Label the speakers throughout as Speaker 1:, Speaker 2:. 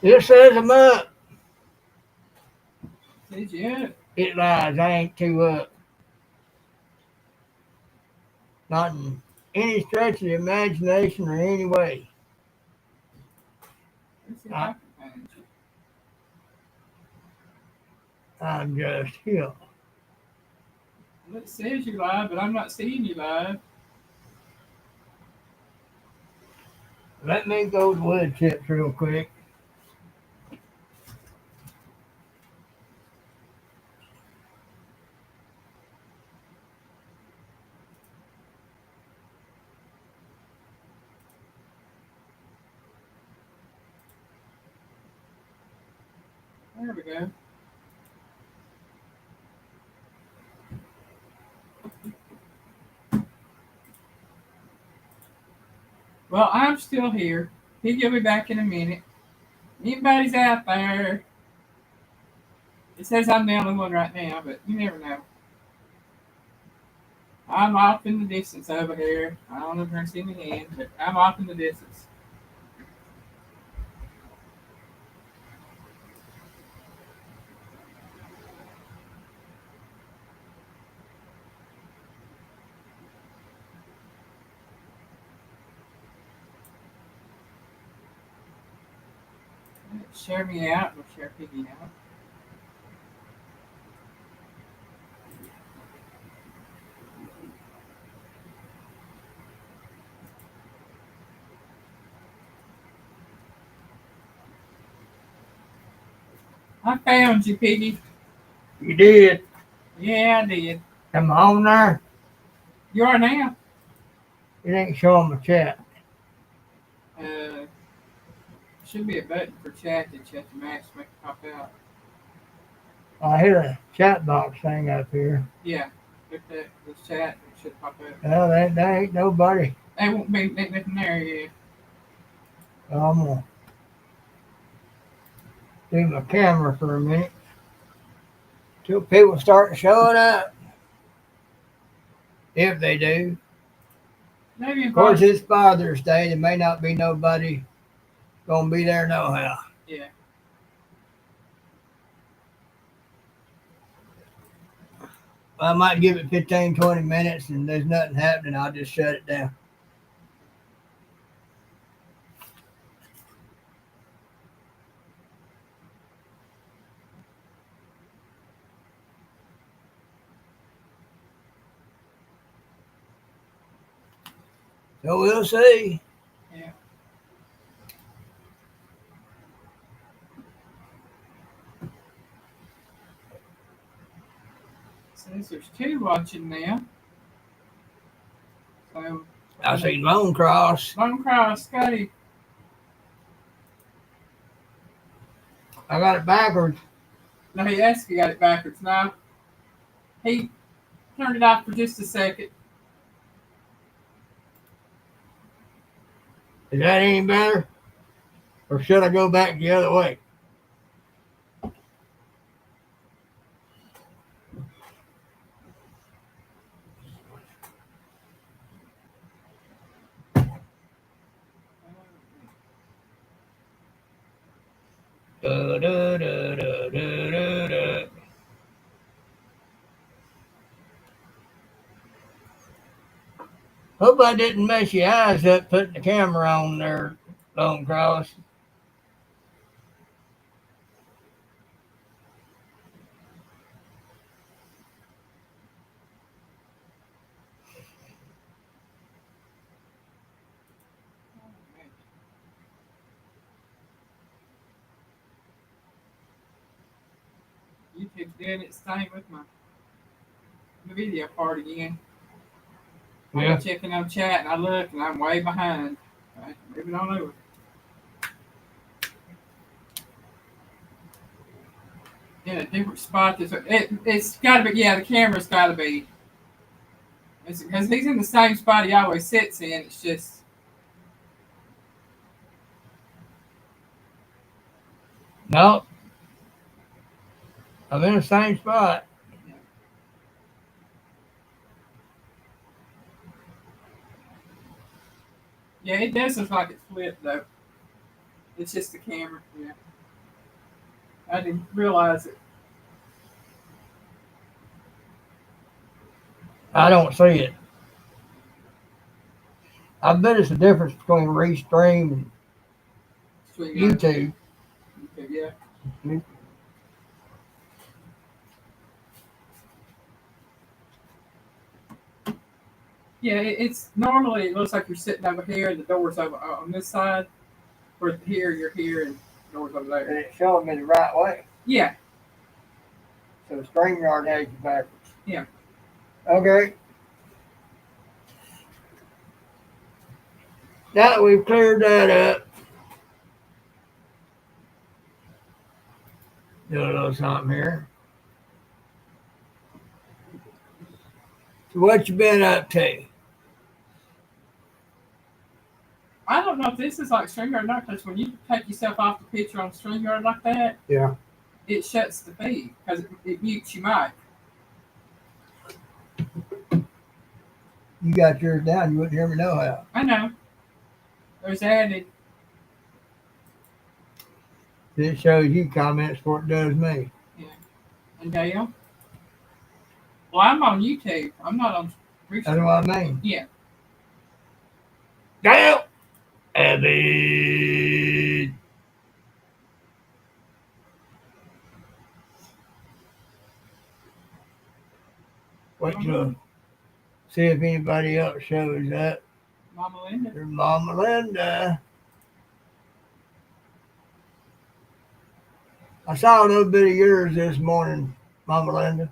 Speaker 1: It says I'm up.
Speaker 2: Says yeah.
Speaker 1: It lies. I ain't too up. Not in any stretch of the imagination or any way.
Speaker 2: Let's see if
Speaker 1: I,
Speaker 2: I can find you.
Speaker 1: I'm just here.
Speaker 2: Well, it says you live, but I'm not seeing you live.
Speaker 1: Let me go to wood chips real quick.
Speaker 2: There we go. Well, I'm still here. He'll be back in a minute. Anybody's out there. It says I'm the only one right now, but you never know. I'm off in the distance over here. I don't know if you're gonna see me hand, but I'm off in the distance. Share me out. We'll share Piggy out. I found you, Piggy.
Speaker 1: You did.
Speaker 2: Yeah, I did.
Speaker 1: Am I on there?
Speaker 2: You are now.
Speaker 1: It ain't showing my chat.
Speaker 2: Uh, should be a button for chat that you have to max make it pop out.
Speaker 1: I hit a chat box thing up here.
Speaker 2: Yeah, if that was chat, it should pop up.
Speaker 1: Well, there ain't nobody.
Speaker 2: They won't be nothing there yet.
Speaker 1: I'm gonna do my camera for a minute till people start showing up. If they do.
Speaker 2: Maybe
Speaker 1: Of course,
Speaker 2: invite.
Speaker 1: it's Father's Day. There may not be nobody gonna be there nohow.
Speaker 2: Yeah.
Speaker 1: I might give it 15, 20 minutes and there's nothing happening. I'll just shut it down. So we'll see.
Speaker 2: Yeah. Says there's two watching now. So
Speaker 1: I see Lone Cross.
Speaker 2: Long Cross, Scotty.
Speaker 1: I got it backwards.
Speaker 2: No, he asked if you got it backwards. No, he turned it off for just a second.
Speaker 1: Is that any better? Or should I go back the other way? Da, da, da, da, da, da. Hope I didn't mess your eyes up putting the camera on there, Lone Cross.
Speaker 2: YouTube's doing its thing with the video part again.
Speaker 1: Yeah.
Speaker 2: I'm checking on chat and I look and I'm way behind. Okay, moving on over. In a different spot. It's got to be. Yeah, the camera's got to be. Because he's in the same spot he always sits in. It's just.
Speaker 1: No, I'm in the same spot.
Speaker 2: Yeah, it does look like it's flipped though. It's just the camera. Yeah. I didn't realize it.
Speaker 1: I don't see it. I bet it's the difference between Restream and
Speaker 2: Sweet
Speaker 1: YouTube.
Speaker 2: Yeah. Yeah, it's normally it looks like you're sitting over here and the door's over on this side. Where here you're here and the door's over
Speaker 1: And
Speaker 2: there.
Speaker 1: it's showing me the right way.
Speaker 2: Yeah.
Speaker 1: So StreamYard has you backwards.
Speaker 2: Yeah.
Speaker 1: Okay. Now that we've cleared that up, do a little something here. So what you been up to?
Speaker 2: I don't know if this is like StreamYard or not, because when you take yourself off the picture on StreamYard like that,
Speaker 1: Yeah.
Speaker 2: it shuts the feed because it mutes your mic.
Speaker 1: You got yours down. You wouldn't hear me know how.
Speaker 2: I know. There's added.
Speaker 1: It shows you comments before it does me.
Speaker 2: Yeah. And Dale? Well, I'm on YouTube. I'm not on
Speaker 1: That's what I mean.
Speaker 2: Yeah.
Speaker 1: Dale! Abby! Wait till see if anybody else shows up.
Speaker 2: Mama Linda.
Speaker 1: There's Mama Linda. I saw a little bit of yours this morning, Mama Linda.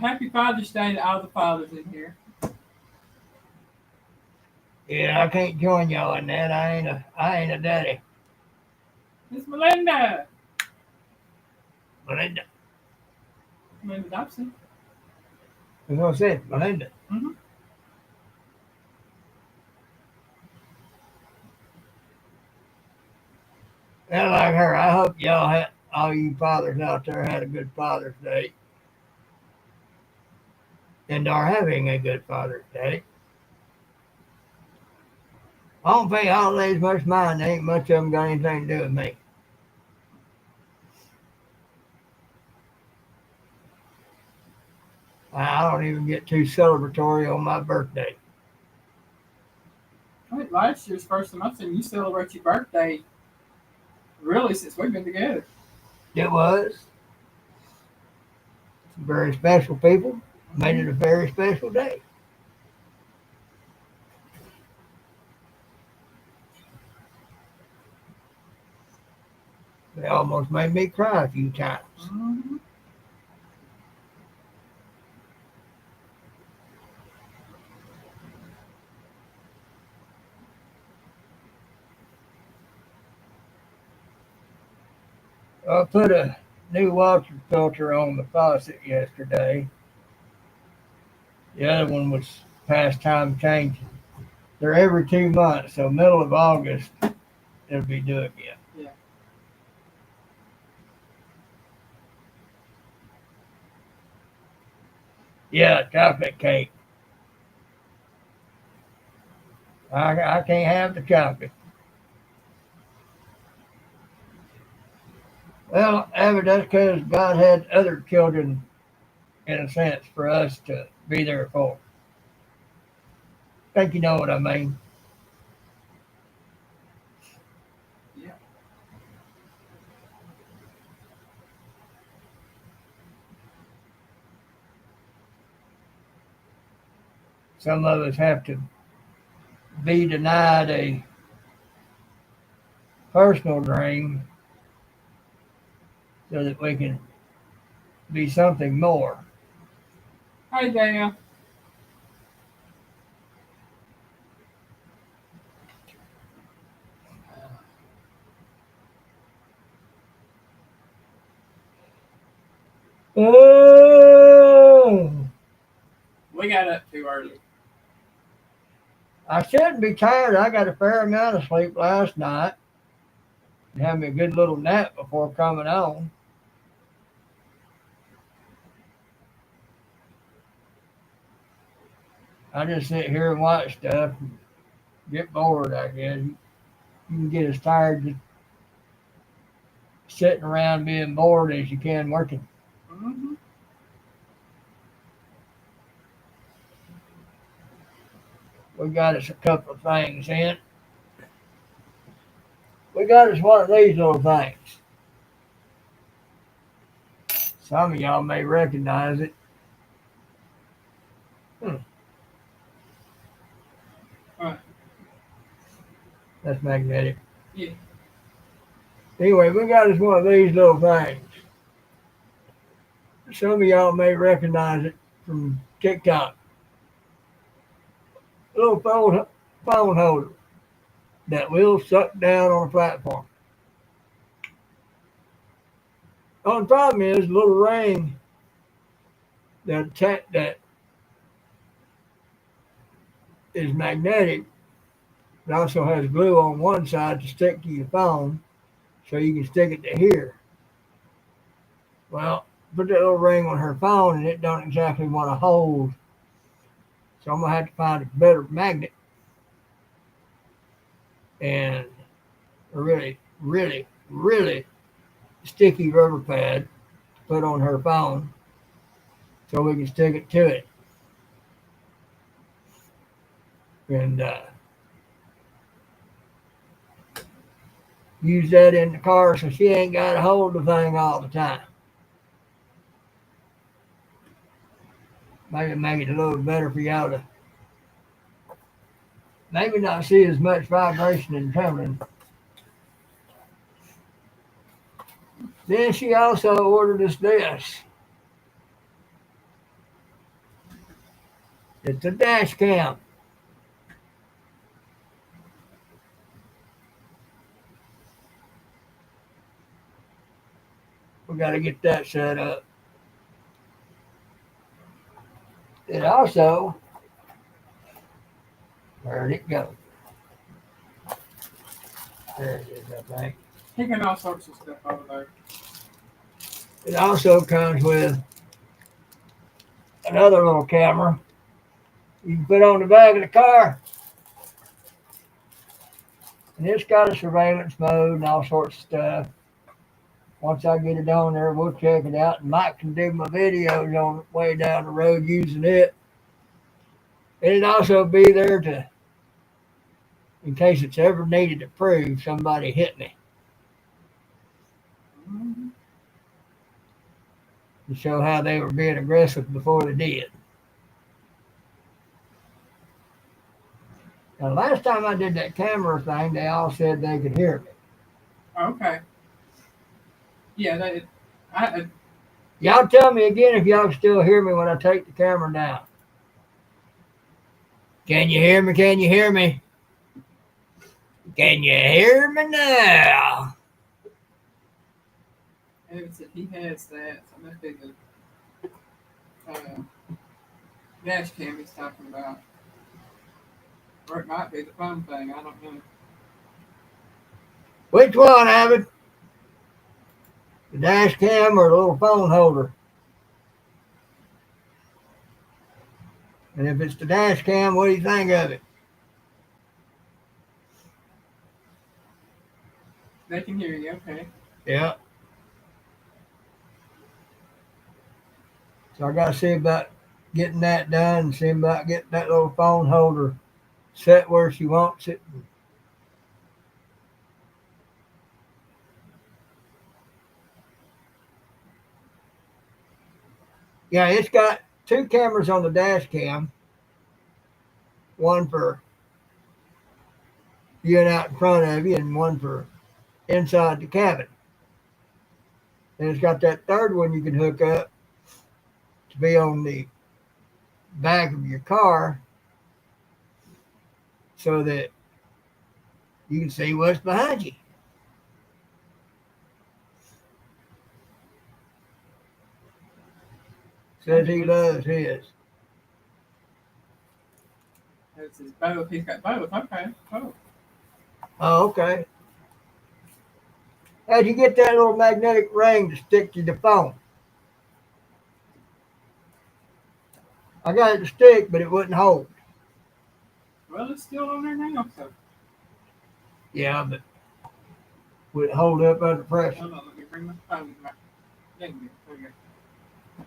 Speaker 2: Happy Father's Day to all the fathers in here.
Speaker 1: Yeah, I can't join y'all in that. I ain't a daddy.
Speaker 2: Miss Melinda.
Speaker 1: Melinda.
Speaker 2: Melinda Dobson.
Speaker 1: That's what I said, Melinda.
Speaker 2: Mm-hmm.
Speaker 1: Yeah, like her. I hope y'all had all you fathers out there had a good Father's Day. And are having a good Father's Day. I don't think holidays much mine. Ain't much of them got anything to do with me. I don't even get too celebratory on my birthday.
Speaker 2: I think last year's first time I've seen you celebrate your birthday, really, since we've been together.
Speaker 1: It was. Some very special people made it a very special day. They almost made me cry a few times.
Speaker 2: Mm-hmm.
Speaker 1: I put a new water filter on the faucet yesterday. The other one was past time changing. They're every 2 months, so middle of August it'll be due again.
Speaker 2: Yeah.
Speaker 1: Yeah, chocolate cake. I can't have the chocolate. Well, Abby, that's because God had other children, in a sense, for us to be there for. I think you know what I mean.
Speaker 2: Yeah.
Speaker 1: Some of us have to be denied a personal dream so that we can be something more.
Speaker 2: Hi, Dale.
Speaker 1: Oh,
Speaker 2: We got up too early.
Speaker 1: I shouldn't be tired. I got a fair amount of sleep last night and had me a good little nap before coming on. I just sit here and watch stuff and get bored, I guess. You can get as tired just sitting around being bored as you can working.
Speaker 2: Mm-hmm.
Speaker 1: We got us a couple of things in. We got us one of these little things. Some of y'all may recognize it.
Speaker 2: Right.
Speaker 1: That's magnetic.
Speaker 2: Yeah.
Speaker 1: Anyway, we got us one of these little things. Some of y'all may recognize it from TikTok. A little phone holder that will suck down on a platform. The only problem is the little ring that is magnetic. It also has glue on one side to stick to your phone so you can stick it to here. Well, put that little ring on her phone and it don't exactly want to hold. So I'm going to have to find a better magnet and a really, really, really sticky rubber pad to put on her phone so we can stick it to it. And use that in the car so she ain't got to hold the thing all the time. Maybe make it a little better for y'all to maybe not see as much vibration and trembling. Then she also ordered us this. It's a dash cam. We got to get that set up. It also, where'd it go? There it is, I think.
Speaker 2: He got all sorts of stuff over there.
Speaker 1: It also comes with another little camera you can put on the back of the car. And it's got a surveillance mode and all sorts of stuff. Once I get it on there, we'll check it out. And Mike can do my videos on the way down the road using it. And it'd also be there to, in case it's ever needed to prove somebody hit me.
Speaker 2: Mm-hmm.
Speaker 1: To show how they were being aggressive before they did. Now, last time I did that camera thing, they all said they could hear me.
Speaker 2: Okay. Yeah,
Speaker 1: Y'all tell me again if y'all can still hear me when I take the camera down. Can you hear me? Can you hear me? Can you hear me now?
Speaker 2: Evan said he has that. So that must be the dash cam he's talking about. Or it might be the phone thing. I don't know.
Speaker 1: Which one, Abbott? The dash cam or the little phone holder? And if it's the dash cam, what do you think of it?
Speaker 2: They can hear you, okay.
Speaker 1: Yeah. So I got to see about getting that done and see about getting that little phone holder set where she wants it. Yeah, it's got two cameras on the dash cam. One for viewing out in front of you and one for inside the cabin. And it's got that third one you can hook up to be on the back of your car so that you can see what's behind you. Says he loves his.
Speaker 2: It's his both. He's got both. Okay. Oh.
Speaker 1: Oh, okay. How'd you get that little magnetic ring to stick to the phone? I got it to stick, but it wouldn't hold.
Speaker 2: Well, it's still on there now. So
Speaker 1: Yeah, but would it hold up under pressure?
Speaker 2: hold on. Let me bring my phone back. There you go.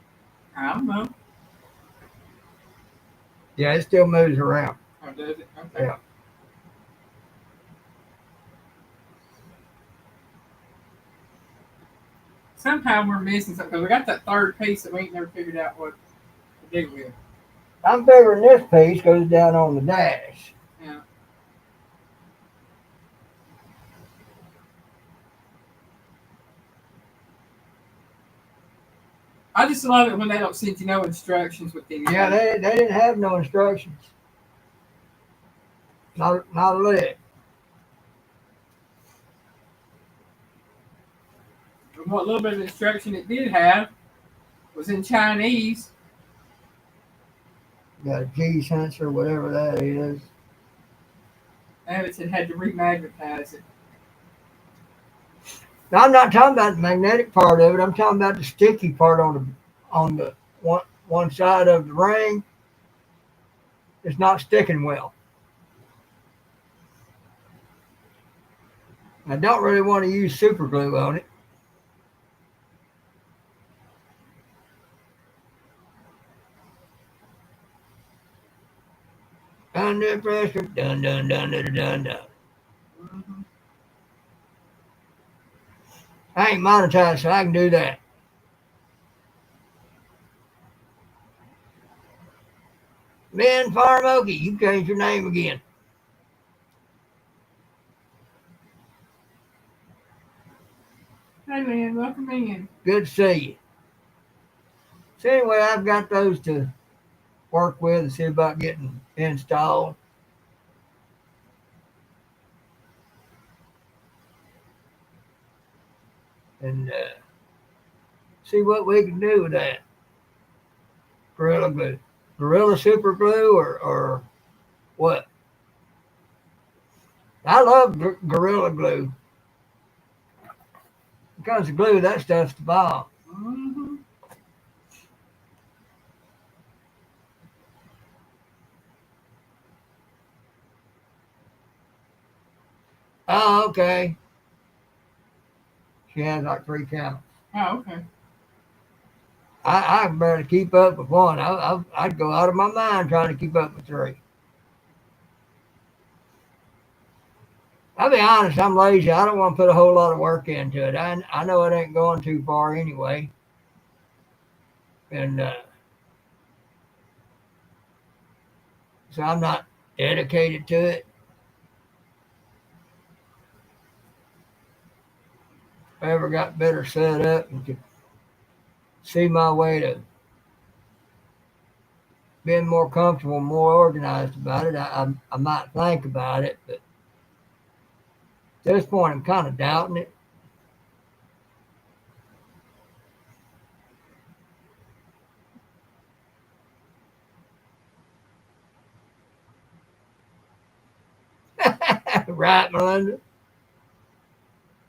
Speaker 2: I don't know.
Speaker 1: Yeah, it still moves around.
Speaker 2: Oh, does it? Okay.
Speaker 1: Yeah.
Speaker 2: Somehow we're missing something because we got that third piece that we ain't never figured out what to do with.
Speaker 1: I'm figuring this piece goes down on the dash.
Speaker 2: Yeah. I just love it when they don't send you no instructions with anything.
Speaker 1: Yeah, they didn't have no instructions. Not a lick.
Speaker 2: And what little bit of instruction it did have was in Chinese.
Speaker 1: Got a G sensor, whatever that is.
Speaker 2: And it had to remagnetize it.
Speaker 1: Now, I'm not talking about the magnetic part of it. I'm talking about the sticky part on the one side of the ring. It's not sticking well. I don't really want to use super glue on it. Under pressure, dun dun dun dun dun dun.
Speaker 2: Mm-hmm.
Speaker 1: I ain't monetized, so I can do that. Ben Farmoki, you changed your name again.
Speaker 2: Hey man, welcome in.
Speaker 1: Good to see you. So anyway, I've got those to work with and see about getting installed. And see what we can do with that. Gorilla glue. Gorilla super glue or what? I love Gorilla glue. When it comes to glue, that stuff's the bomb.
Speaker 2: Mm-hmm.
Speaker 1: Oh, okay. She has like 3 channels.
Speaker 2: Oh, okay.
Speaker 1: I can barely keep up with one. I'd go out of my mind trying to keep up with 3. I'll be honest, I'm lazy. I don't want to put a whole lot of work into it. I know it ain't going too far anyway. And so I'm not dedicated to it. If I ever got better set up and could see my way to being more comfortable, more organized about it, I might think about it. But at this point, I'm kind of doubting it. Right, Melinda?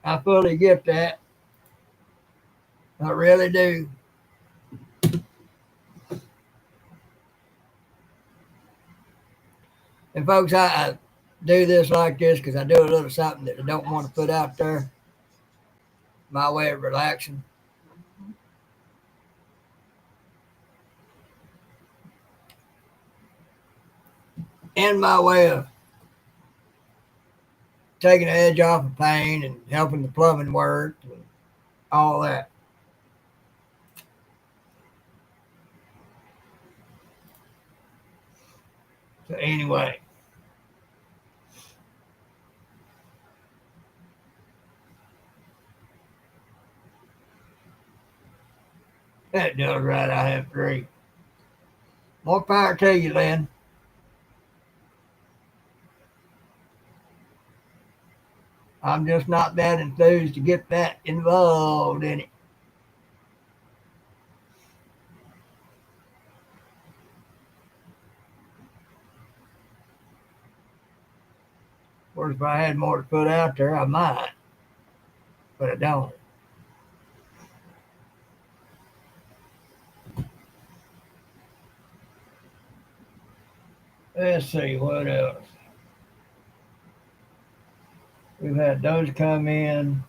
Speaker 1: I fully get that. I really do. And folks, I do this like this because I do a little something that I don't want to put out there. My way of relaxing. And my way of taking the edge off of pain and helping the plumbing work and all that. So anyway, that does right. I have 3. More power to you, Lynn. I'm just not that enthused to get that involved in it. course, if I had more to put out there, I might, but I don't. Let's see what else. We've had those come in,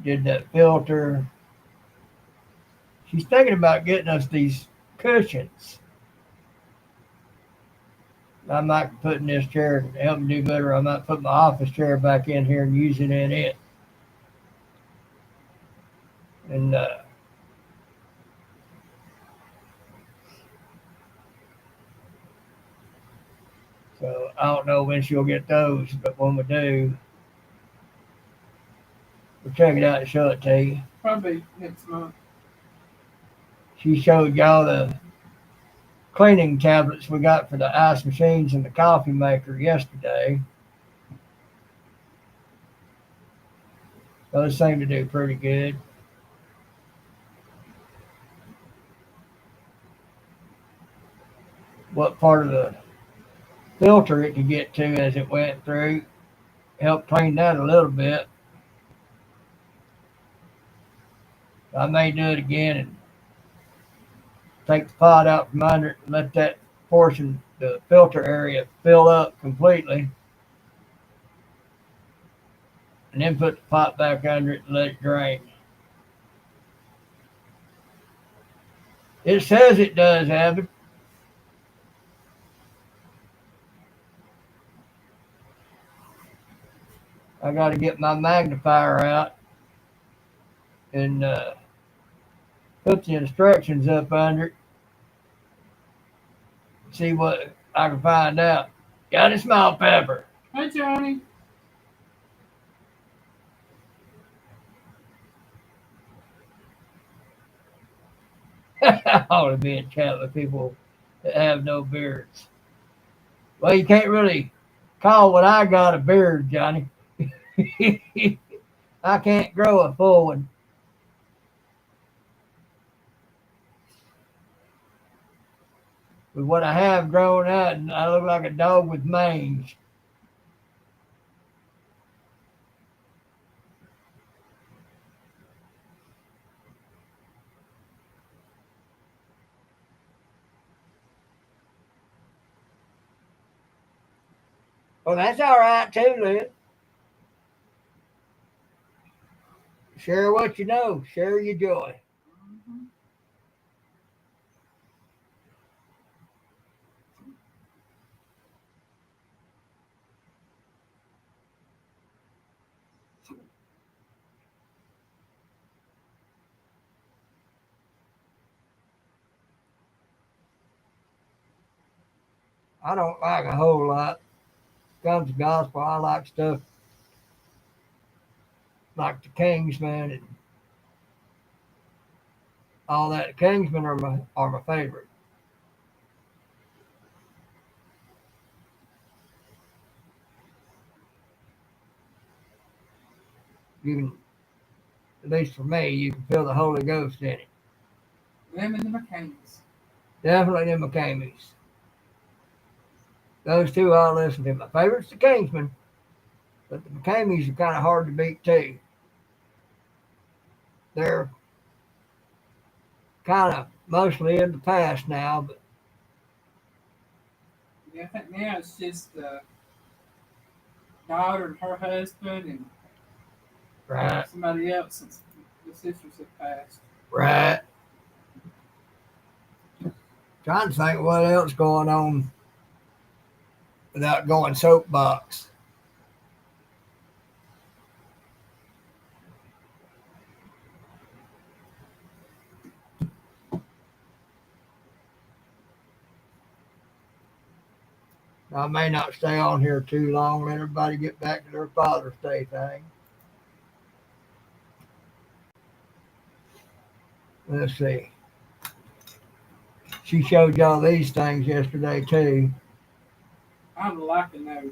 Speaker 1: did that filter. She's thinking about getting us these cushions. I might put in this chair to help me do better. I might put my office chair back in here and use it in it. And so I don't know when she'll get those, but when we do, we'll check it out and show it to you.
Speaker 2: Probably next month.
Speaker 1: She showed y'all the cleaning tablets we got for the ice machines and the coffee maker yesterday. Those seem to do pretty good. What part of the filter it could get to as it went through helped clean that a little bit. I may do it again and take the pot out from under it and let that portion, the filter area, fill up completely. And then put the pot back under it and let it drain. It says it does, Abbott. I got to get my magnifier out and put the instructions up under it. See what I can find out. Got a small pepper.
Speaker 2: Hey, Johnny.
Speaker 1: I ought to be in chat with people that have no beards. Well, you can't really call what I got a beard, Johnny. I can't grow a full one. With what I have grown out, I look like a dog with mange. Well, that's all right too, Liz. Share what you know. Share your joy.
Speaker 2: Mm-hmm.
Speaker 1: I don't like a whole lot. Comes to gospel, I like stuff like the Kingsman and all that. The Kingsmen are my favorite. You can, at least for me, you can feel the Holy Ghost in it.
Speaker 2: Them and the McCains.
Speaker 1: Definitely the McCamies. Those two I'll listen to. My favorite's the Kingsman, but the McCamies are kind of hard to beat too. They're kind of mostly in the past now, but
Speaker 2: Yeah, I think now it's just the daughter and her husband and
Speaker 1: right,
Speaker 2: somebody else since the sisters have passed.
Speaker 1: right. Trying to think what else going on without going soapbox. I may not stay on here too long. Let everybody get back to their Father's Day thing. Let's see. She showed y'all these things yesterday too.
Speaker 2: I'm liking those.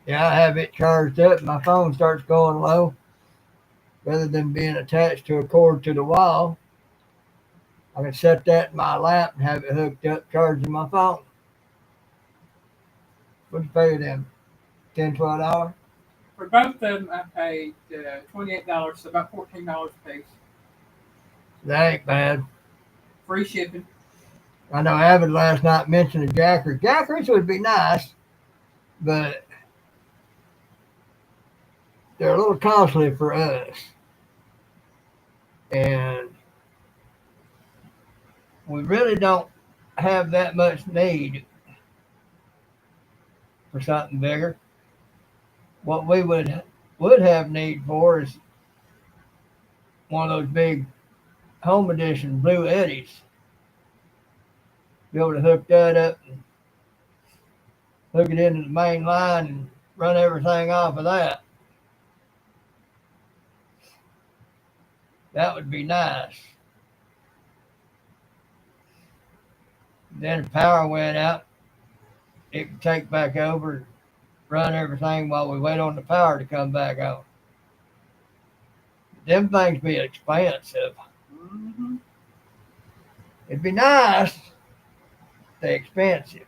Speaker 1: Yeah, I have it charged up. My phone starts going low. Rather than being attached to a cord to the wall, I can set that in my lap and have it hooked up charging my phone. What'd you pay them? $10, $12?
Speaker 2: For both of them, I paid $28, so about $14 a piece.
Speaker 1: That ain't bad.
Speaker 2: Free shipping.
Speaker 1: I know Avid last night mentioned a Jackers. Jackers would be nice, but they're a little costly for us. And we really don't have that much need for something bigger. What we would have need for is one of those big home edition blue eddies. Be able to hook that up and hook it into the main line and run everything off of that. That would be nice. Then if power went out, it could take back over and run everything while we wait on the power to come back on. Them things be expensive.
Speaker 2: Mm-hmm.
Speaker 1: It'd be nice. They're expensive.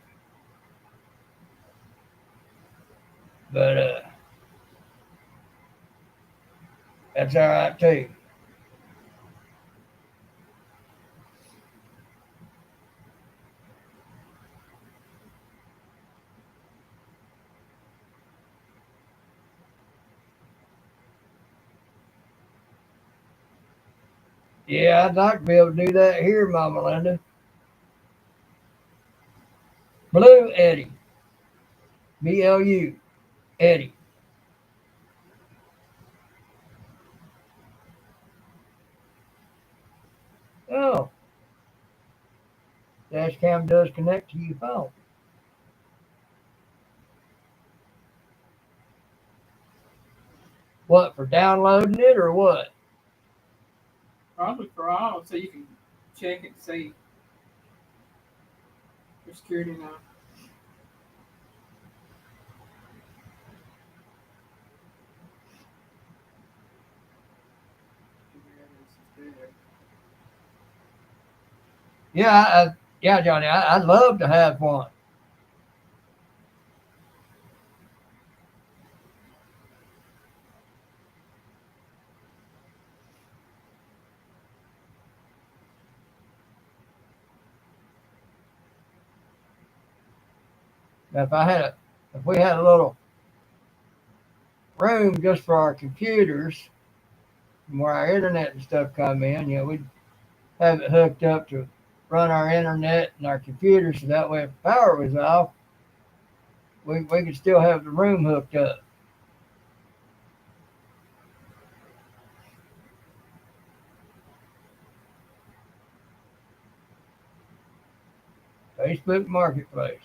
Speaker 1: But that's all right too. Yeah, I'd like to be able to do that here, Mama Linda. Blue Eddie. BLU. Eddie. Oh, dash cam does connect to your phone. What, for downloading it or what?
Speaker 2: Probably for all, so you can check it and see for security now.
Speaker 1: Yeah, yeah, Johnny, I'd love to have one. Now, if we had a little room just for our computers, where our internet and stuff come in, we'd have it hooked up to run our internet and our computers, so that way if the power was off, we could still have the room hooked up. Facebook Marketplace.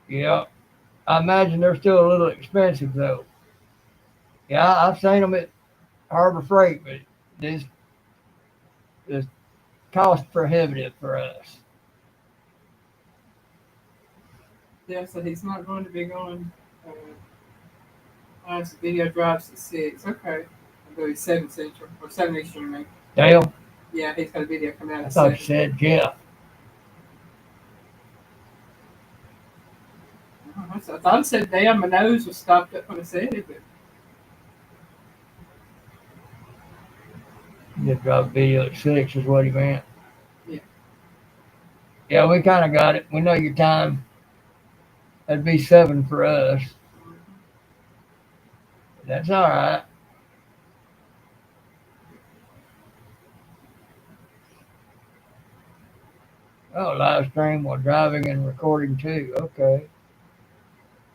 Speaker 1: Yeah, I imagine they're still a little expensive though. Yeah, I've seen them at Harbor Freight, but this cost prohibitive for us.
Speaker 2: Yeah, so he's not going to be going. His video drives at 6. Okay. I believe 7 Central or 7 Eastern. I mean.
Speaker 1: Dale,
Speaker 2: Yeah, he's got a video coming out
Speaker 1: I
Speaker 2: at
Speaker 1: thought you
Speaker 2: 7.
Speaker 1: said Jeff.
Speaker 2: I thought it said damn. My nose was stopped up when I said it, but
Speaker 1: You just dropped video at 6 is what he meant.
Speaker 2: yeah.
Speaker 1: Yeah, we kind of got it. We know your time. That'd be 7 for us. That's all right. Oh, live stream while driving and recording too. Okay.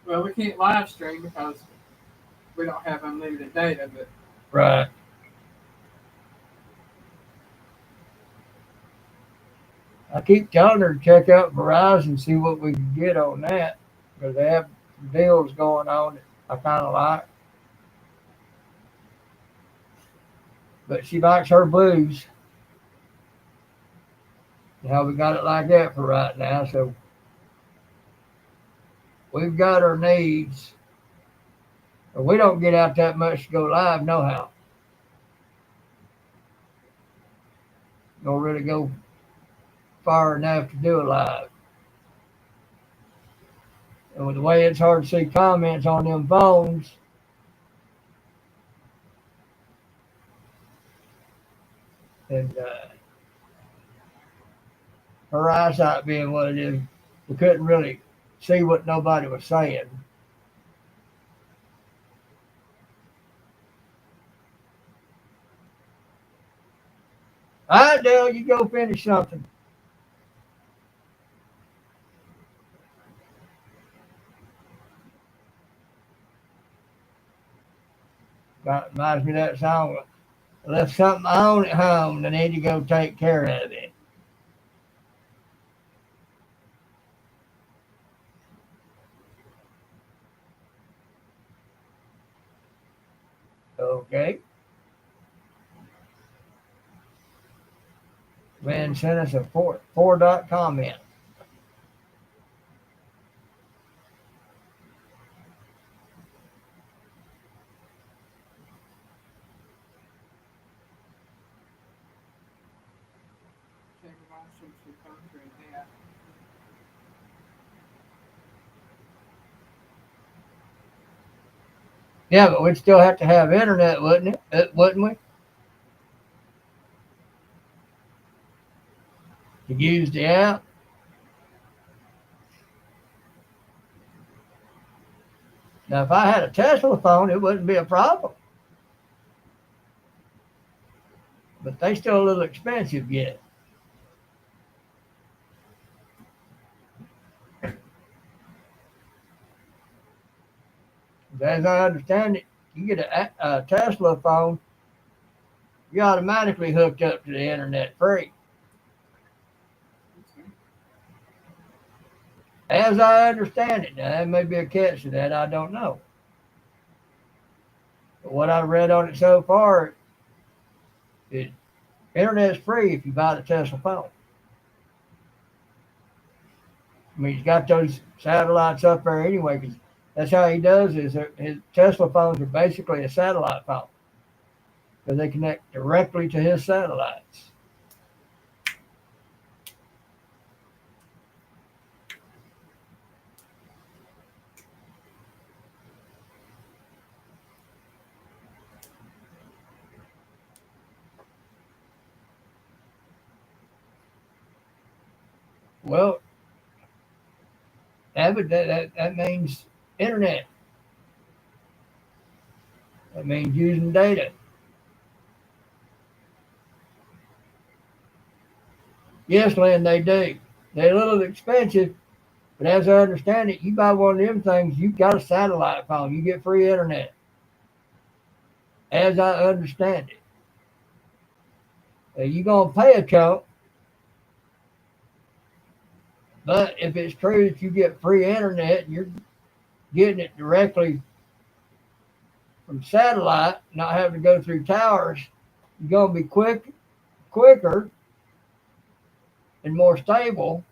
Speaker 2: Well, we can't live stream because we don't have unlimited data, but
Speaker 1: Right. I keep telling her to check out Verizon, see what we can get on that, because they have deals going on that I kind of like. But she likes her blues. How we got it like that for right now. So we've got our needs. But we don't get out that much to go live, no how. Don't really go far enough to do a live. And with the way it's hard to see comments on them phones, and her eyesight being what it is, we couldn't really see what nobody was saying. All right, Dale, you go finish something. Reminds me of that song. I left something on at home. I need to go take care of it. Okay. Man sent us a four dot comment.
Speaker 2: Check the washrooms for country and that.
Speaker 1: Yeah, but we'd still have to have internet, wouldn't it? Wouldn't we? To use the app. Now, if I had a Tesla phone, it wouldn't be a problem. But they still a little expensive yet. As I understand it, you get a Tesla phone, you're automatically hooked up to the internet free.
Speaker 2: Okay.
Speaker 1: As I understand it, now there may be a catch to that, I don't know. But what I've read on it so far, it internet's free if you buy the Tesla phone. I mean, he's got those satellites up there anyway, because that's how he does his Tesla phones are basically a satellite phone because they connect directly to his satellites. Well, that means internet. That means using data. Yes, Lynn, they do. They're a little expensive, but as I understand it, you buy one of them things, you've got a satellite phone. You get free internet. As I understand it. You're going to pay a chunk, but if it's true that you get free internet and you're getting it directly from satellite, not having to go through towers, you're going to be quicker, and more stable,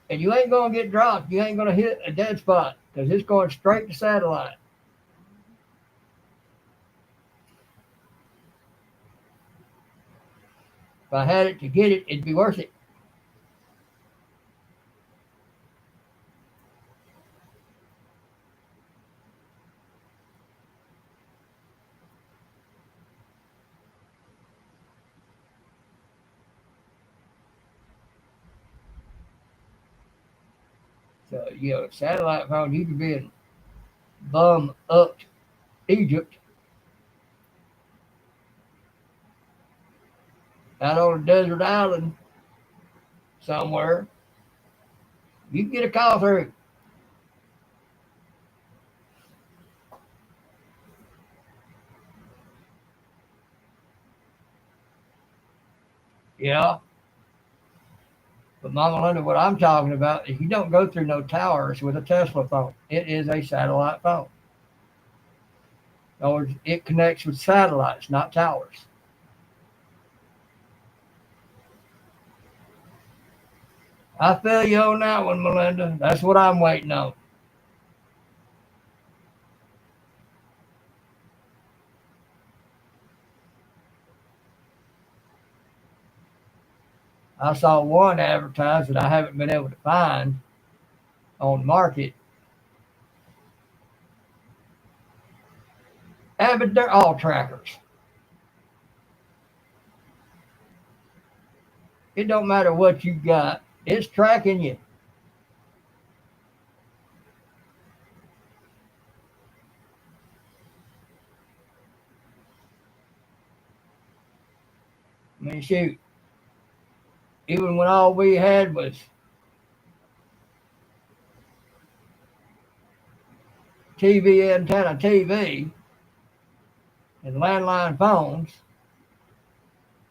Speaker 1: and you ain't going to get dropped. You ain't going to hit a dead spot because it's going straight to satellite. If I had it to get it, it'd be worth it. So, satellite phone, you could be in bum up Egypt, out on a desert island somewhere. You can get a call through. Yeah. But Mama Linda, what I'm talking about is you don't go through no towers with a Tesla phone. It is a satellite phone. In other words, it connects with satellites, not towers. I feel you on that one, Melinda. That's what I'm waiting on. I saw one advertised that I haven't been able to find on market. Avid, they're all trackers. It don't matter what you got, it's tracking you. I mean, shoot, even when all we had was TV antenna TV and landline phones,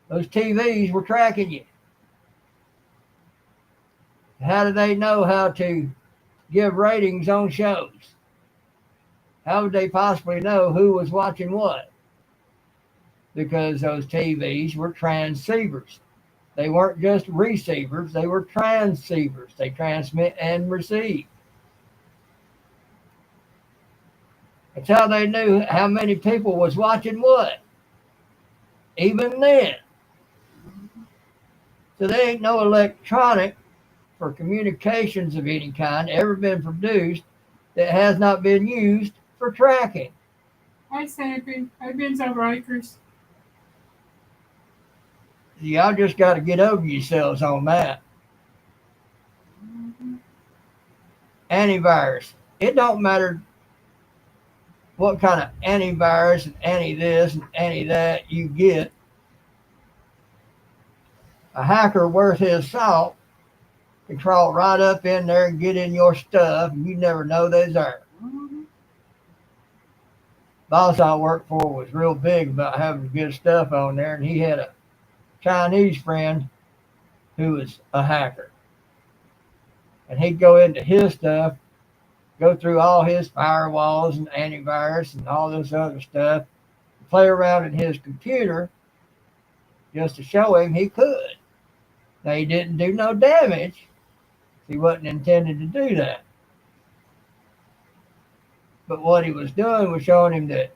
Speaker 1: those TVs were tracking you. How do they know how to give ratings on shows? How would they possibly know who was watching what? Because those TVs were transceivers. They weren't just receivers, they were transceivers. They transmit and receive. That's how they knew how many people was watching what. Even then. So there ain't no electronic for communications of any kind ever been produced that has not been used for tracking.
Speaker 2: Hey, Sappy. Hey, Ben's over Acres.
Speaker 1: Y'all just got to get over yourselves on that. Antivirus. It don't matter what kind of antivirus and anti this and anti that you get. A hacker worth his salt can crawl right up in there and get in your stuff, and you never know they're there. Boss I worked for was real big about having good stuff on there, and he had a Chinese friend who was a hacker. And he'd go into his stuff, go through all his firewalls and antivirus and all this other stuff, play around in his computer just to show him he could. Now, he didn't do no damage. He wasn't intended to do that. But what he was doing was showing him that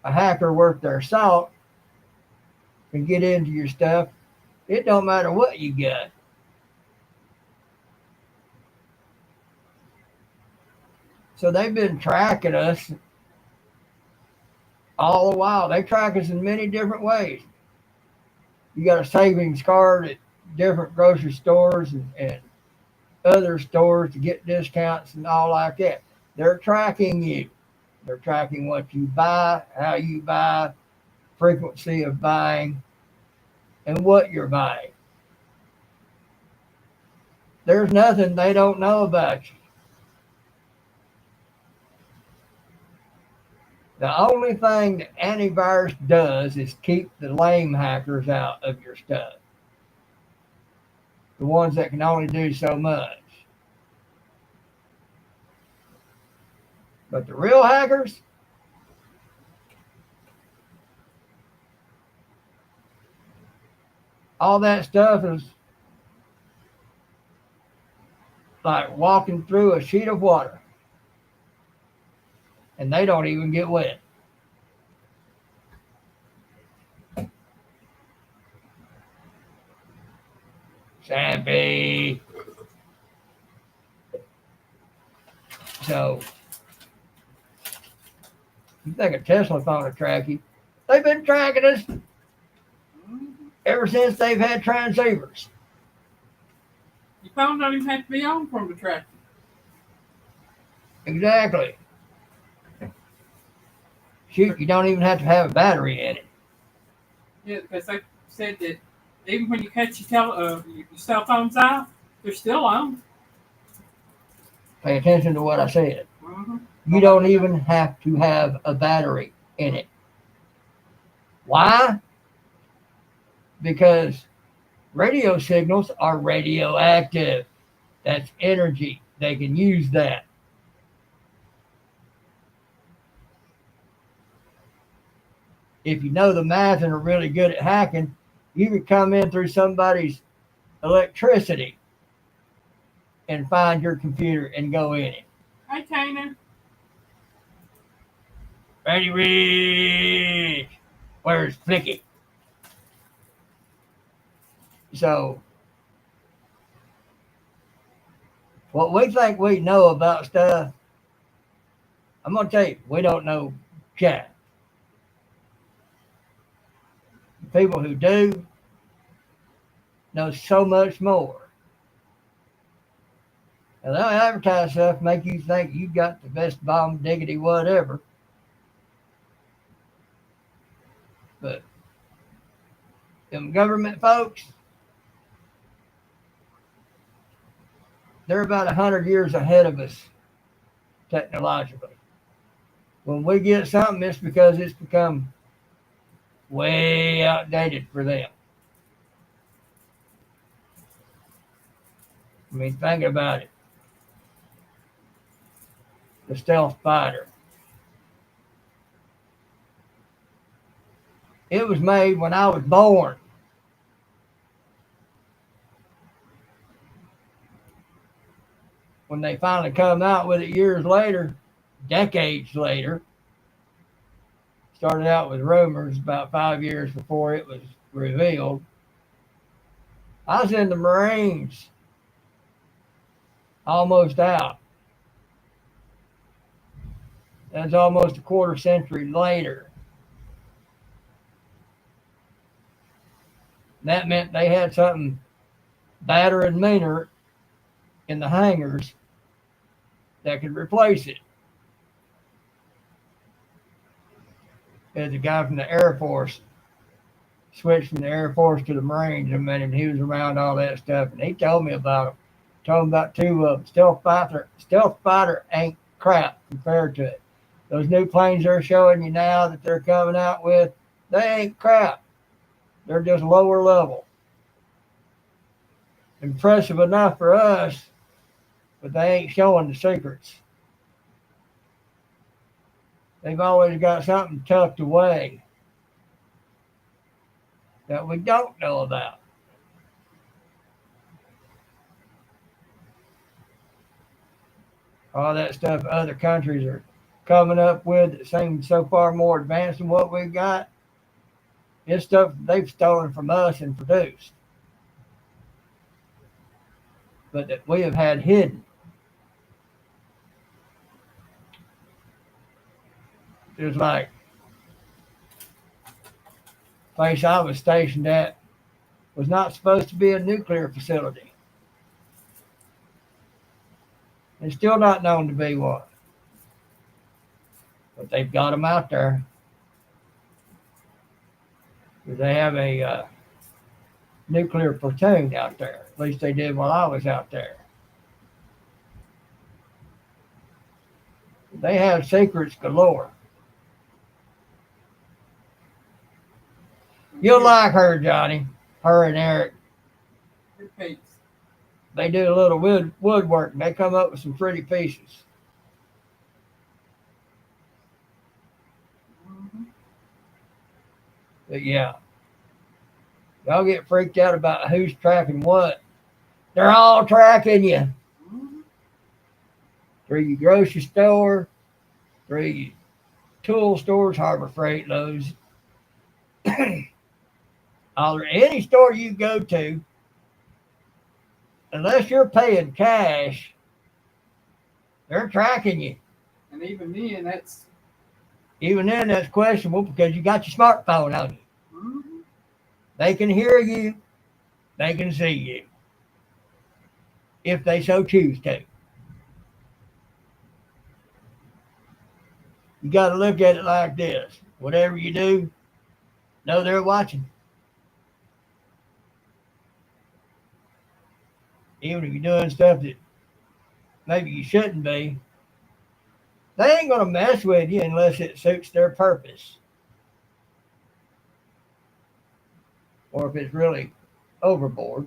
Speaker 1: a hacker worth their salt can get into your stuff. It don't matter what you got. So they've been tracking us all the while. They track us in many different ways. You got a savings card at different grocery stores and other stores to get discounts and all like that. They're tracking you. They're tracking what you buy, how you buy, frequency of buying, and what you're buying. There's nothing they don't know about you. The only thing that antivirus does is keep the lame hackers out of your stuff. The ones that can only do so much. But the real hackers, all that stuff is like walking through a sheet of water. And they don't even get wet. Sappy. So, you think a Tesla phone will track you? They've been tracking us ever since they've had transceivers.
Speaker 2: Your phone don't even have to be on for them to track you.
Speaker 1: Exactly. Shoot, you don't even have to have a battery in it.
Speaker 2: Yeah, because they said that even when you cut your cell phones off, they're still on.
Speaker 1: Pay attention to what I said.
Speaker 2: Mm-hmm.
Speaker 1: You don't even have to have a battery in it. Why? Because radio signals are radioactive. That's energy. They can use that. If you know the math and are really good at hacking, you could come in through somebody's electricity and find your computer and go in it.
Speaker 2: Hi, Tina.
Speaker 1: Ready, Rich. Where's Flicky? So, what we think we know about stuff, I'm going to tell you, we don't know jack. People who do know so much more. And they'll advertise stuff, make you think you got the best bomb diggity whatever. But them government folks, they're about 100 years ahead of us technologically. When we get something, it's because it's become way outdated for them. I mean, think about it. The stealth fighter. It was made when I was born. When they finally come out with it years later, decades later, started out with rumors about 5 years before it was revealed. I was in the Marines, almost out. That's almost a quarter century later. That meant they had something badder and meaner in the hangars that could replace it. There's a guy from the Air Force switched from the Air Force to the Marines, and he was around all that stuff, and he told me about them. Told me about two of them. Stealth fighter ain't crap compared to it. Those new planes they're showing you now that they're coming out with, they ain't crap. They're just lower level. Impressive enough for us, but they ain't showing the secrets. They've always got something tucked away that we don't know about. All that stuff other countries are coming up with that seems so far more advanced than what we've got, it's stuff they've stolen from us and produced, but that we have had hidden. It's like the place I was stationed at was not supposed to be a nuclear facility. It's still not known to be one, but they've got them out there. They have a nuclear platoon out there. At least they did while I was out there. They have secrets galore. You'll like her, Johnny. Her and Eric.
Speaker 2: Repeats.
Speaker 1: They do a little woodwork, and they come up with some pretty pieces.
Speaker 2: Mm-hmm.
Speaker 1: But yeah, y'all get freaked out about who's tracking what. They're all tracking you.
Speaker 2: Mm-hmm.
Speaker 1: Through your grocery store, through your tool stores, Harbor Freight, Lowe's. Any store you go to, unless you're paying cash, they're tracking you.
Speaker 2: And
Speaker 1: Even then, that's questionable because you got your smartphone on you.
Speaker 2: mm-hmm.
Speaker 1: They can hear you, they can see you, if they so choose to. You got to look at it like this. Whatever you do, know they're watching. Even if you're doing stuff that maybe you shouldn't be, they ain't going to mess with you unless it suits their purpose. Or if it's really overboard.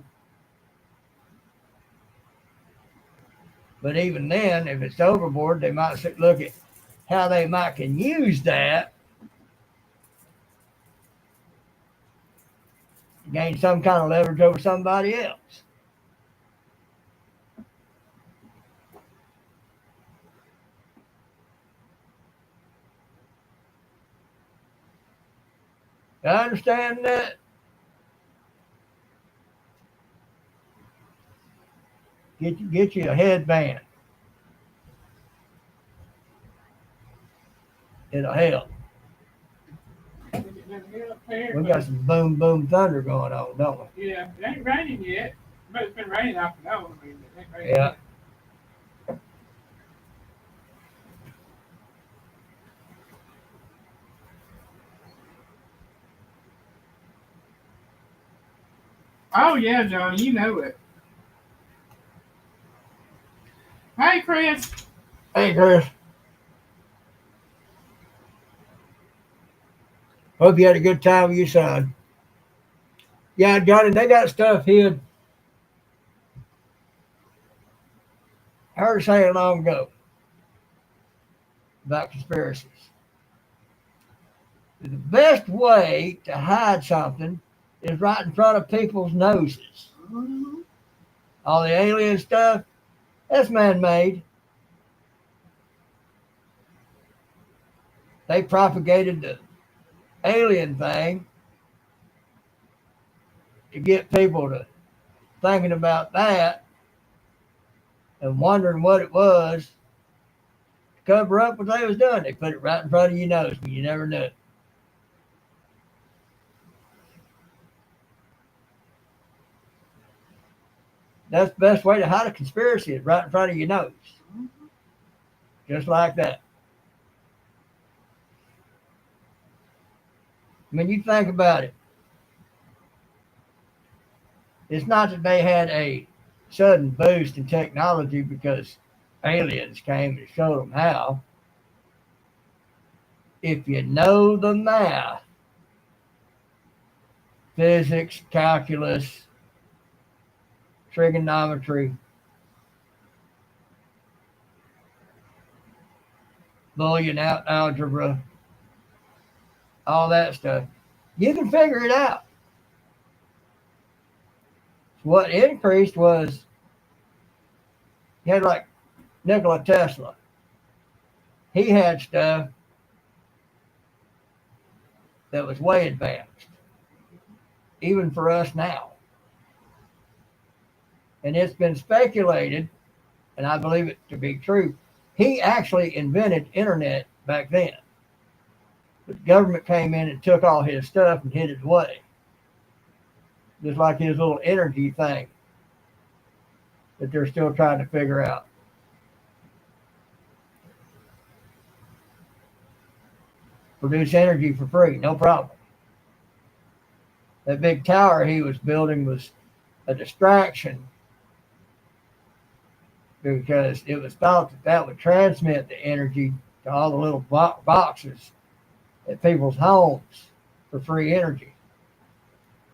Speaker 1: But even then, if it's overboard, they might look at how they might can use that to gain some kind of leverage over somebody else. I understand that. Get you a headband. It'll help. We got some boom boom thunder going on, don't
Speaker 2: we? Yeah, it ain't raining yet, but it's been raining off and on. I mean, it ain't
Speaker 1: we?
Speaker 2: raining
Speaker 1: Yeah.
Speaker 2: yet. Oh yeah, Johnny, you know it. Hey, Chris.
Speaker 1: Hey, Chris. Hope you had a good time with your son. Yeah, Johnny, they got stuff hid. I heard saying long ago about conspiracies. The best way to hide something is right in front of people's noses.
Speaker 2: Mm-hmm.
Speaker 1: All the alien stuff, that's man-made. They propagated the alien thing to get people to thinking about that and wondering what it was to cover up what they was doing. They put it right in front of your nose, but you never knew it. That's the best way to hide a conspiracy is right in front of your nose. Just like that. I mean, you think about it. It's not that they had a sudden boost in technology because aliens came and showed them how. If you know the math, physics, calculus, trigonometry, Boolean algebra, all that stuff, you can figure it out. What increased was you had like Nikola Tesla. He had stuff that was way advanced, even for us now. And it's been speculated, and I believe it to be true, he actually invented internet back then. But the government came in and took all his stuff and hid it away. Just like his little energy thing that they're still trying to figure out. Produce energy for free, no problem. That big tower he was building was a distraction because it was thought that that would transmit the energy to all the little boxes at people's homes for free energy.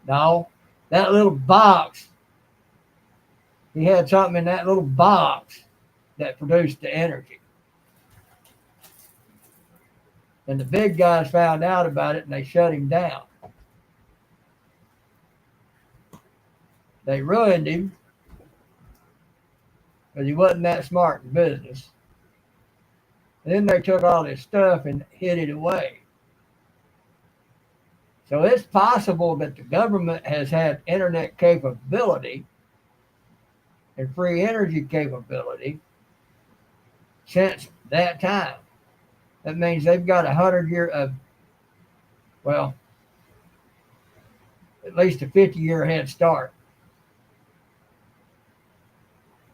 Speaker 1: No, that little box, he had something in that little box that produced the energy. And the big guys found out about it and they shut him down. They ruined him because he wasn't that smart in business. And then they took all his stuff and hid it away. So it's possible that the government has had internet capability and free energy capability since that time. That means they've got 100 year of, well, at least a 50-year head start.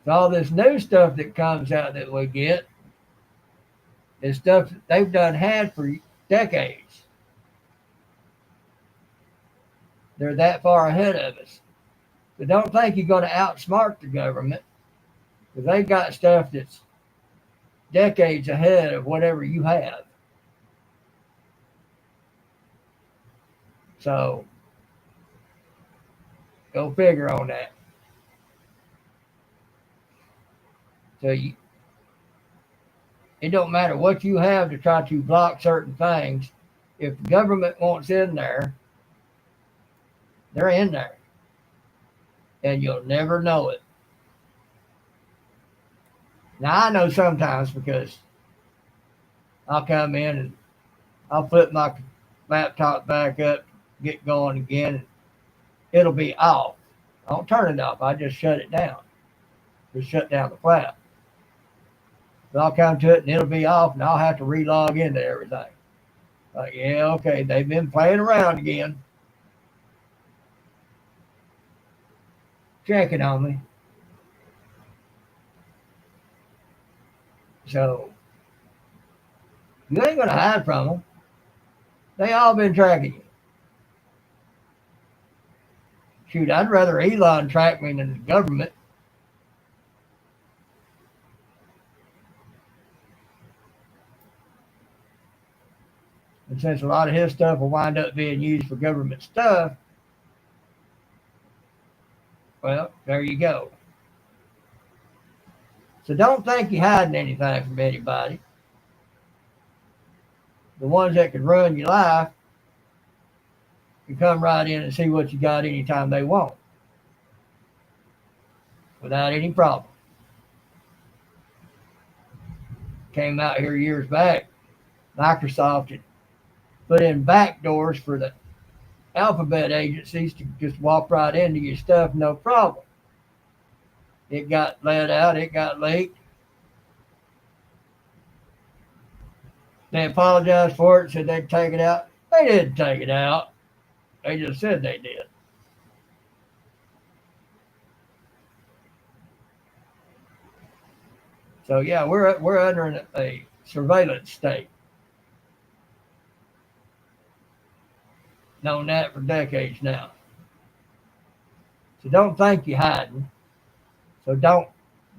Speaker 1: So all this new stuff that comes out that we get is stuff that they've done had for decades. They're that far ahead of us. But don't think you're going to outsmart the government because they've got stuff that's decades ahead of whatever you have. So go figure on that. So it don't matter what you have to try to block certain things. If the government wants in there, they're in there. And you'll never know it. Now I know sometimes because I'll come in and I'll flip my laptop back up, get going again, and it'll be off. I don't turn it off, I just shut it down. to shut down the cloud. But I'll come to it and it'll be off and I'll have to re-log into everything. Like, yeah, okay, they've been playing around again. Checking on me. So, you ain't going to hide from them. They all been tracking you. Shoot, I'd rather Elon track me than the government. And since a lot of his stuff will wind up being used for government stuff, well, there you go. So don't think you're hiding anything from anybody. The ones that can ruin your life can come right in and see what you got anytime they want without any problem. Came out here years back, Microsoft had put in backdoors for the alphabet agencies to just walk right into your stuff, no problem. It got let out, it got leaked. They apologized for it, said they'd take it out. They didn't take it out. They just said they did. So yeah, we're under a surveillance state. Known that for decades now. So don't think you're hiding. So don't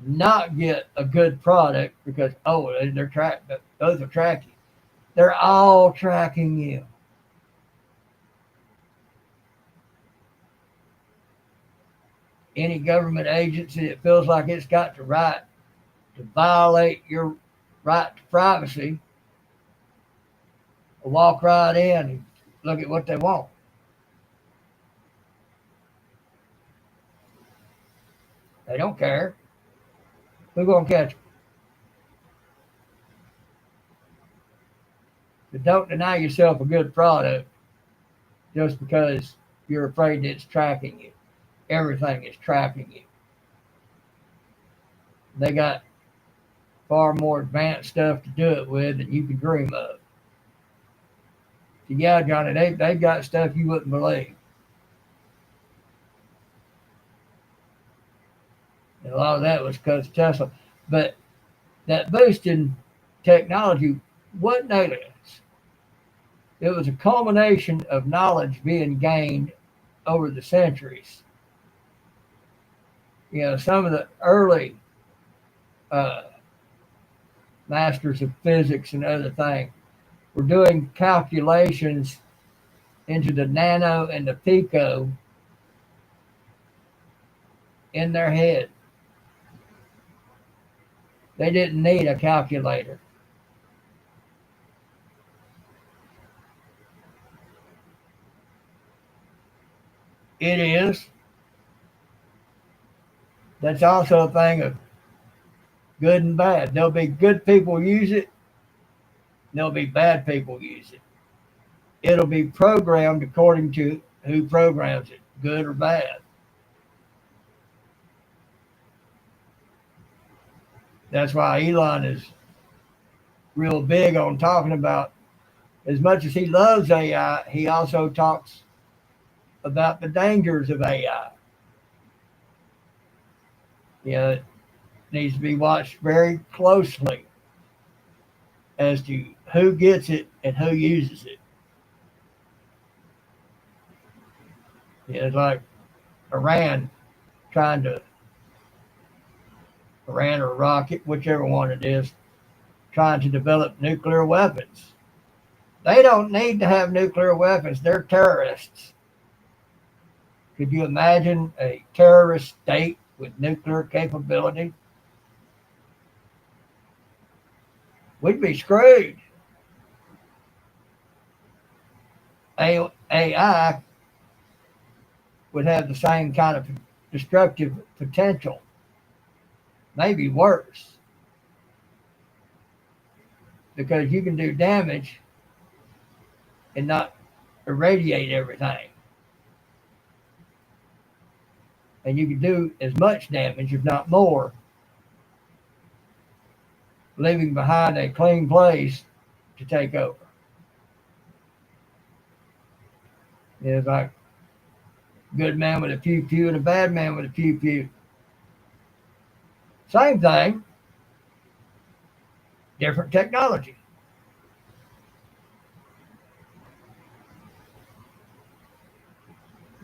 Speaker 1: not get a good product because those are tracking. They're all tracking you. Any government agency that feels like it's got the right to violate your right to privacy will walk right in and look at what they want. They don't care. Who's going to catch them? But don't deny yourself a good product just because you're afraid that it's tracking you. Everything is tracking you. They got far more advanced stuff to do it with than you could dream of. So yeah, Johnny, they've got stuff you wouldn't believe. And a lot of that was because of Tesla. But that boost in technology wasn't aliens. It was a culmination of knowledge being gained over the centuries. Some of the early masters of physics and other things were doing calculations into the nano and the pico in their head. They didn't need a calculator. It is. That's also a thing of good and bad. There'll be good people use it. There'll be bad people use it. It'll be programmed according to who programs it, good or bad. That's why Elon is real big on talking about, as much as he loves AI, he also talks about the dangers of AI. It needs to be watched very closely as to who gets it and who uses it. It's like Iran or rocket, whichever one it is, trying to develop nuclear weapons. They don't need to have nuclear weapons. They're terrorists. Could you imagine a terrorist state with nuclear capability? We'd be screwed. AI would have the same kind of destructive potential, maybe worse, because you can do damage and not irradiate everything. And you can do as much damage, if not more, leaving behind a clean place to take over. It's like a good man with a pew pew and a bad man with a pew pew. Same thing, different technology.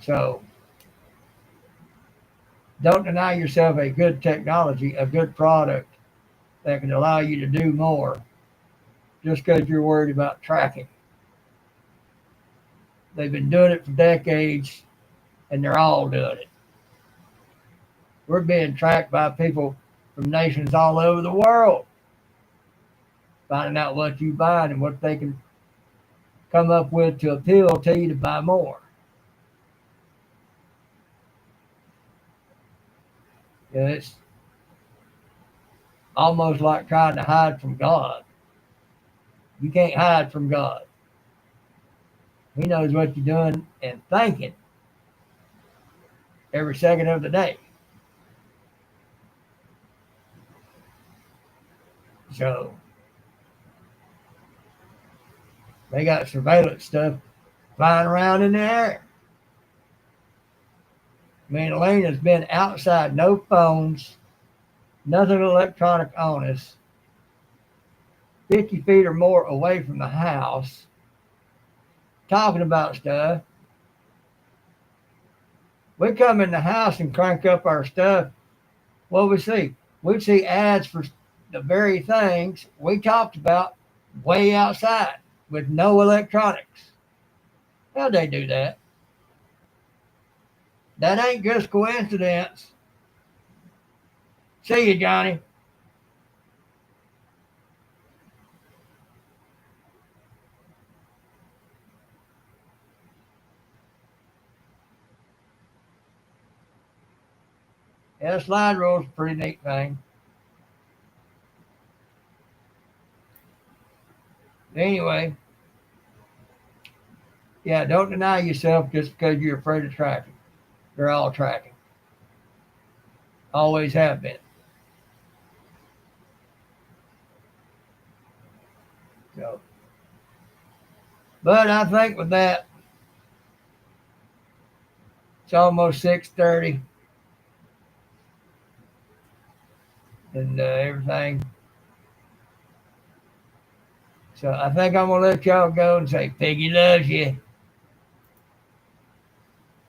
Speaker 1: So don't deny yourself a good technology, a good product that can allow you to do more just because you're worried about tracking. They've been doing it for decades and they're all doing it. We're being tracked by people from nations all over the world, finding out what you buy and what they can come up with to appeal to you to buy more. It's almost like trying to hide from God. You can't hide from God. He knows what you're doing and thinking every second of the day. So they got surveillance stuff flying around in the air. Me and Elaine has been outside, no phones, nothing electronic on us, 50 feet or more away from the house, talking about stuff. We come in the house and crank up our stuff. What we see? We see ads for the very things we talked about way outside with no electronics. How'd they do that? That ain't just coincidence. See you, Johnny. Yeah, slide rule's a pretty neat thing. Anyway, yeah, don't deny yourself just because you're afraid of tracking. They're all tracking. Always have been. So, but I think with that, it's almost 6:30, and everything. So I think I'm gonna let y'all go and say Piggy loves you.